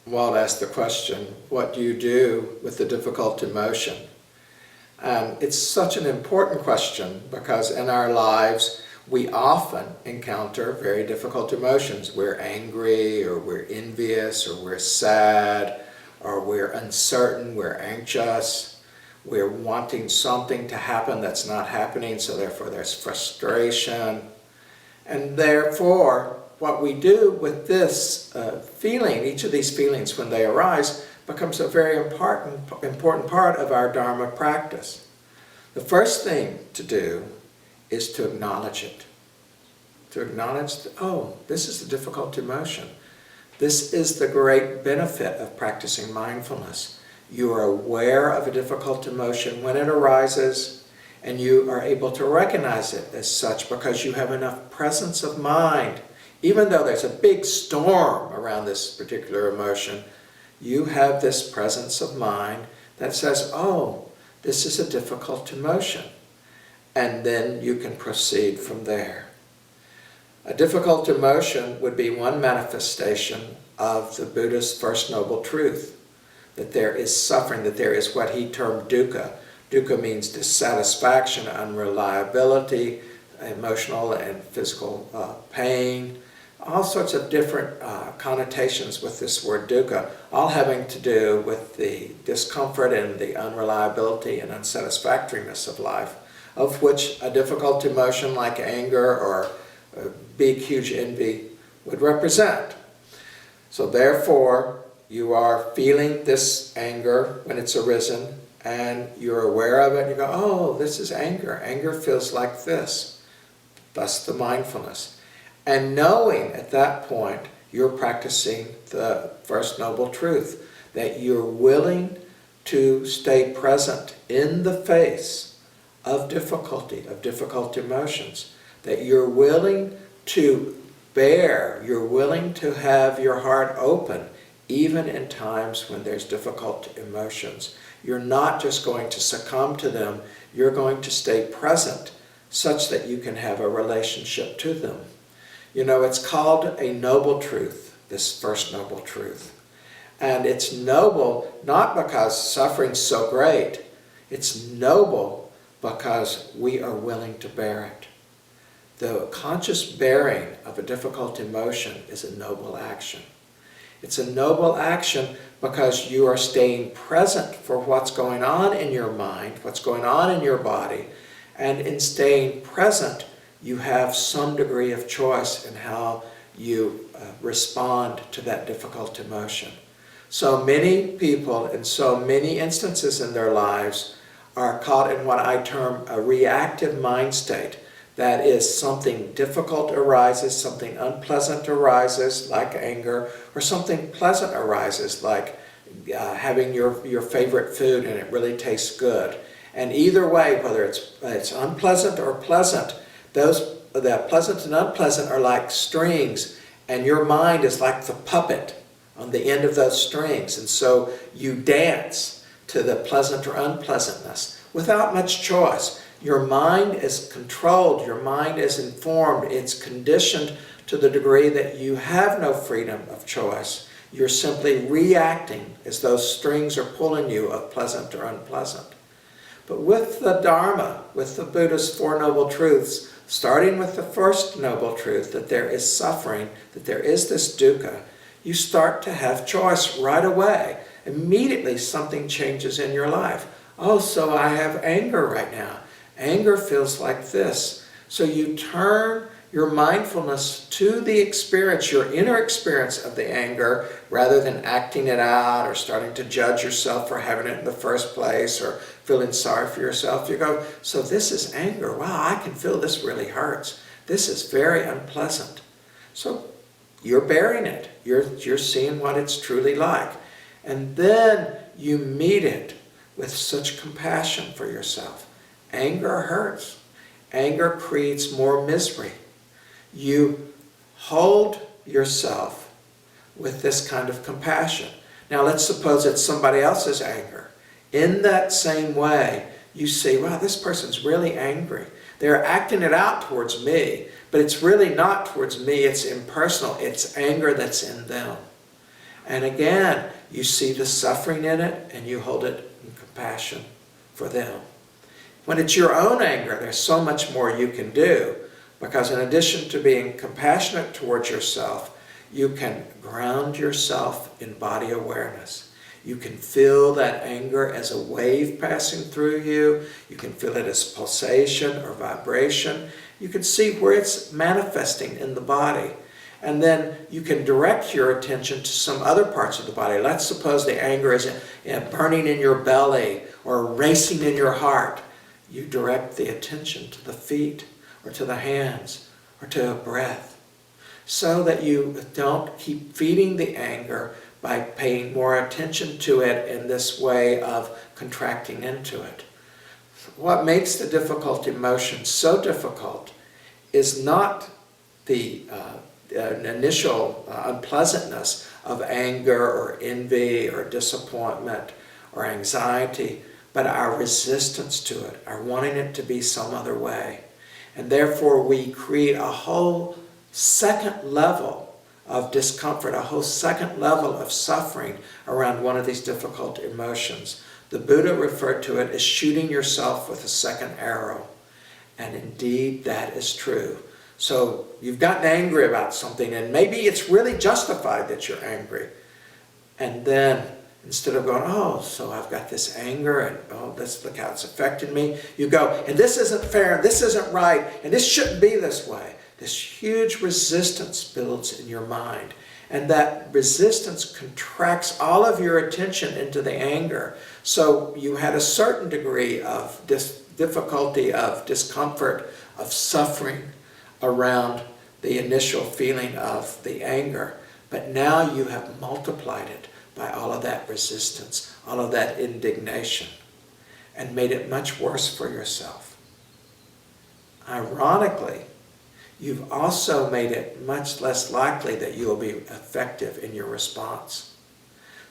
Walt asked the question, what do you do with the difficult emotion? And it's such an important question because in our lives we often encounter very difficult emotions. We're angry, or we're envious, or we're sad, or we're uncertain, we're anxious, we're wanting something to happen that's not happening, so therefore there's frustration. And therefore, what we do with this feeling, each of these feelings when they arise, becomes a very important part of our Dharma practice. The first thing to do is to acknowledge it. To acknowledge, oh, this is a difficult emotion. This is the great benefit of practicing mindfulness. You are aware of a difficult emotion when it arises, and you are able to recognize it as such because you have enough presence of mind. Even though there's a big storm around this particular emotion, you have this presence of mind that says, oh, this is a difficult emotion. And then you can proceed from there. A difficult emotion would be one manifestation of the Buddha's first noble truth, that there is suffering, that there is what he termed dukkha. Dukkha means dissatisfaction, unreliability, emotional and physical pain, all sorts of different connotations with this word dukkha, all having to do with the discomfort and the unreliability and unsatisfactoriness of life, of which a difficult emotion like anger or big, huge envy would represent. So therefore, you are feeling this anger when it's arisen, and you're aware of it, and you go, oh, this is anger. Anger feels like this. Thus the mindfulness. And knowing at that point, you're practicing the first noble truth, that you're willing to stay present in the face of difficulty, of difficult emotions, that you're willing to bear, you're willing to have your heart open, even in times when there's difficult emotions. You're not just going to succumb to them, you're going to stay present such that you can have a relationship to them. You know, it's called a noble truth, this first noble truth. And it's noble not because suffering's so great, it's noble because we are willing to bear it. The conscious bearing of a difficult emotion is a noble action. It's a noble action because you are staying present for what's going on in your mind, what's going on in your body, and in staying present, you have some degree of choice in how you respond to that difficult emotion. So many people in so many instances in their lives are caught in what I term a reactive mind state. That is, something difficult arises, something unpleasant arises, like anger, or something pleasant arises, like having your favorite food and it really tastes good. And either way, whether it's unpleasant or pleasant, that pleasant and unpleasant are like strings, and your mind is like the puppet on the end of those strings. And so you dance to the pleasant or unpleasantness without much choice. Your mind is controlled, your mind is informed, it's conditioned to the degree that you have no freedom of choice. You're simply reacting as those strings are pulling you of pleasant or unpleasant. But with the Dharma, with the Buddha's Four Noble Truths, starting with the first noble truth, that there is suffering, that there is this dukkha, you start to have choice right away. Immediately something changes in your life. Oh, so I have anger right now. Anger feels like this. So you turn your mindfulness to the experience, your inner experience of the anger, rather than acting it out or starting to judge yourself for having it in the first place or feeling sorry for yourself. You go, so this is anger. Wow, I can feel this really hurts. This is very unpleasant. So you're bearing it. You're seeing what it's truly like. And then you meet it with such compassion for yourself. Anger hurts. Anger creates more misery. You hold yourself with this kind of compassion. Now let's suppose it's somebody else's anger. In that same way, you see, wow, this person's really angry. They're acting it out towards me, but it's really not towards me, it's impersonal. It's anger that's in them. And again, you see the suffering in it and you hold it in compassion for them. When it's your own anger, there's so much more you can do, because in addition to being compassionate towards yourself, you can ground yourself in body awareness. You can feel that anger as a wave passing through you. You can feel it as pulsation or vibration. You can see where it's manifesting in the body. And then you can direct your attention to some other parts of the body. Let's suppose the anger is burning in your belly or racing in your heart. You direct the attention to the feet or to the hands or to a breath, so that you don't keep feeding the anger by paying more attention to it in this way of contracting into it. What makes the difficult emotion so difficult is not the initial unpleasantness of anger or envy or disappointment or anxiety, but our resistance to it, our wanting it to be some other way. And therefore we create a whole second level of discomfort, a whole second level of suffering around one of these difficult emotions. The Buddha referred to it as shooting yourself with a second arrow. And indeed, that is true. So you've gotten angry about something, and maybe it's really justified that you're angry. And then, instead of going, oh, so I've got this anger, and oh, look how it's affected me, you go, and this isn't fair, and this isn't right, and this shouldn't be this way. This huge resistance builds in your mind. And that resistance contracts all of your attention into the anger. So you had a certain degree of difficulty, of discomfort, of suffering around the initial feeling of the anger. But now you have multiplied it by all of that resistance, all of that indignation, and made it much worse for yourself. Ironically, you've also made it much less likely that you will be effective in your response.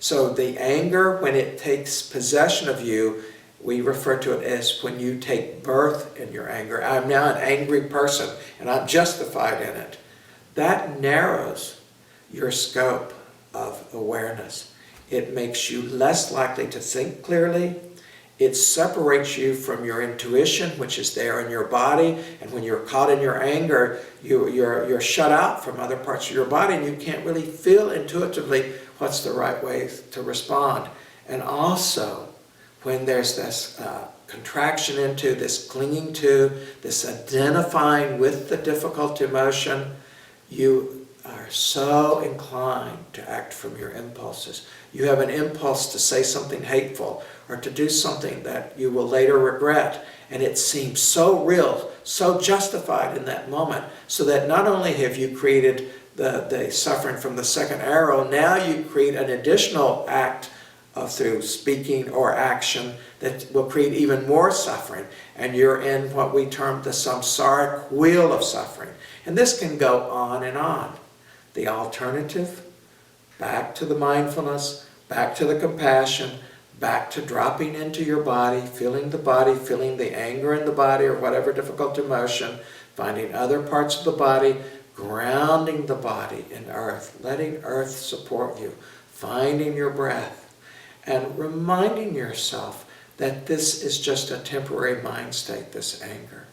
So the anger, when it takes possession of you, we refer to it as when you take birth in your anger. I'm now an angry person and I'm justified in it. That narrows your scope of awareness. It makes you less likely to think clearly. It separates you from your intuition, which is there in your body. And when you're caught in your anger, you're shut out from other parts of your body, and you can't really feel intuitively what's the right way to respond. And also, when there's this contraction into, this clinging to, this identifying with the difficult emotion, you are so inclined to act from your impulses. You have an impulse to say something hateful or to do something that you will later regret, and it seems so real, so justified in that moment, so that not only have you created the suffering from the second arrow, now you create an additional act through speaking or action that will create even more suffering, and you're in what we term the samsaric wheel of suffering. And this can go on and on. The alternative, back to the mindfulness, back to the compassion, back to dropping into your body, feeling the anger in the body or whatever difficult emotion, finding other parts of the body, grounding the body in earth, letting earth support you, finding your breath, and reminding yourself that this is just a temporary mind state, this anger,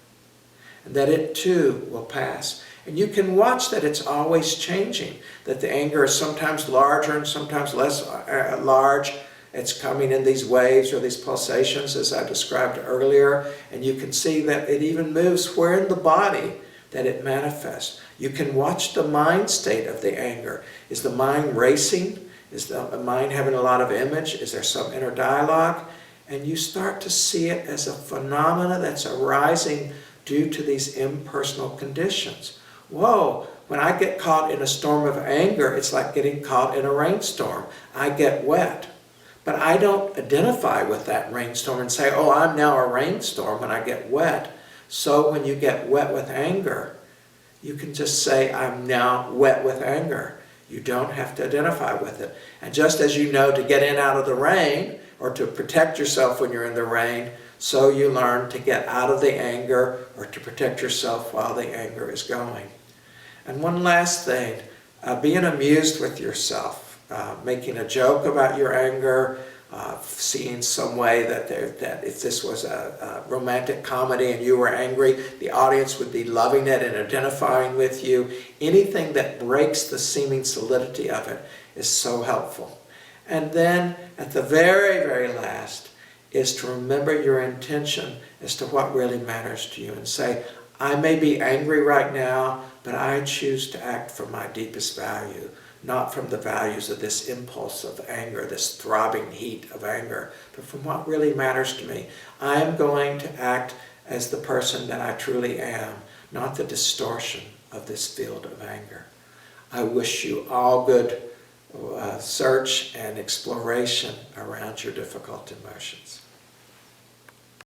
and that it too will pass. And you can watch that it's always changing, that the anger is sometimes larger and sometimes less large. It's coming in these waves or these pulsations, as I described earlier, and you can see that it even moves where in the body that it manifests. You can watch the mind state of the anger. Is the mind racing? Is the mind having a lot of image? Is there some inner dialogue? And you start to see it as a phenomena that's arising due to these impersonal conditions. Whoa, when I get caught in a storm of anger, it's like getting caught in a rainstorm. I get wet. But I don't identify with that rainstorm and say, oh, I'm now a rainstorm when I get wet. So when you get wet with anger, you can just say, I'm now wet with anger. You don't have to identify with it. And just as you know to get in out of the rain, or to protect yourself when you're in the rain, so you learn to get out of the anger or to protect yourself while the anger is going. And one last thing, being amused with yourself. making a joke about your anger, seeing some way that if this was a romantic comedy and you were angry, the audience would be loving it and identifying with you. Anything that breaks the seeming solidity of it is so helpful. And then at the very, very last is to remember your intention as to what really matters to you and say, I may be angry right now, but I choose to act from my deepest value, not from the values of this impulse of anger, this throbbing heat of anger, but from what really matters to me. I am going to act as the person that I truly am, not the distortion of this field of anger. I wish you all good search and exploration around your difficult emotions.